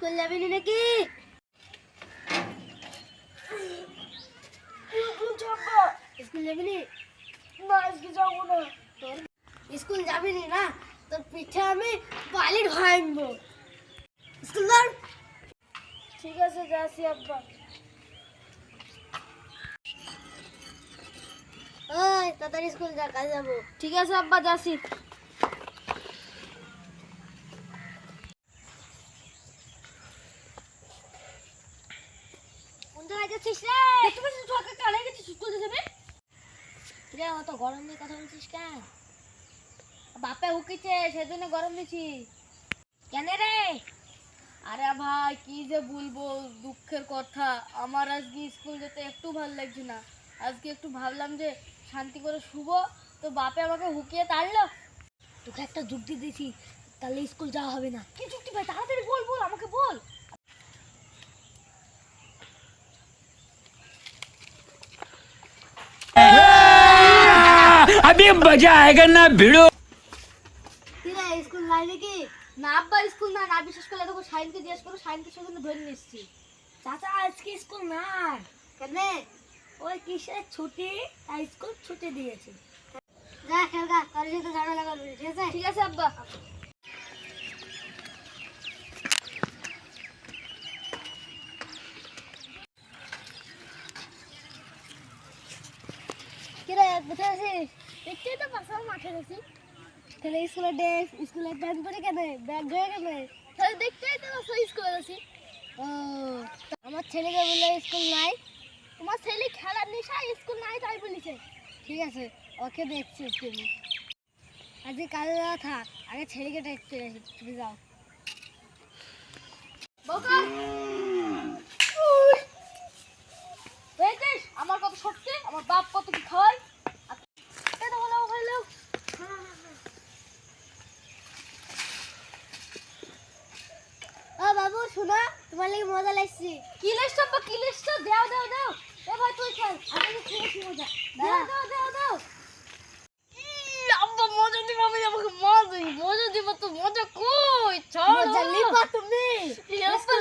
School যাবি নাকি? School যাবি না? আজকে যাবো না। তোর স্কুল যাবি না? তোর পিঠে আমি বালি ভাঙবো। স্কুল যান। ঠিক আছে, যাচ্ছি আব্বা। ওই তাড়াতাড়ি স্কুল যা, কাজ যাবো। ঠিক আছে আব্বা, যাচ্ছি। অত গরম নিয়ে কথা বলছিস কেন? বাপে হুকিছে সেজন্য গরম দিছি। কেন রে? আরে ভাই কি যে বলবো, দুঃখের কথা। আমার আজকে স্কুল যেতে একটু ভালো লাগছে না। আজকে একটু ভাবলাম যে শান্তি করে শুভ, তো বাপে আমাকে হুকিয়ে তাড়লো। তোকে একটা যুক্তি দিয়েছি, তাহলে স্কুল যাওয়া হবে না। কি যুক্তি ভাই? তাড়াতাড়ি বল বল, আমাকে বল। अभी मजा आएगा ना भिड़ो। স্কুল নাই নাকি? না আব্বা, স্কুল না। না বিশেষ করে দেখো, সাইনকে জিজ্ঞেস করো, সাইনকে সেজন্য ধরে নিচ্ছি। চাচা আজকে স্কুল নাই। কেন? ওই কিসের ছুটি, তাই স্কুল ছুটি দিয়েছে। যা খেলগা, কার সাথে ঝামেলা করবি, ঠিক আছে? ঠিক আছে আব্বা। কিরে কোথায় আছিস? দেখতেই তো পাশে মাঠে আছি। তাহলে স্কুলের ড্রেস, স্কুলের প্যান্ট পরে কেন, ব্যাগ ধরে কেন? তাহলে দেখতেই তো পাশে স্কুলে আছি। ও, আমার ছেলেকে বলে স্কুল নাই? তোমার ছেলে খেলার নেশা, স্কুল নাই তাই বলিছে। ঠিক আছে, ওকে দেখছি তুমি। আজকে কাজে যাওয়া থাক, আগে ছেলেকে দেখতে আসি। তুমি যাও। আমার কত সত্যি, আমার বাপ কত কি খাওয়াই। ও বাবু শোনো, তোমার লাগি মজা লাগছে। কি লিস্ট আব্বা, কি লিস্ট? দাও দাও দাও। এ ভাই তুই খেল, আমি খেলছি মজা। দাও দাও দাও দাও। আব্বা মজা দিব, আমি আমাকে মজা দিব তো। মজা কই? ছাড়ো, মজা নিবা তুমি। স্কুল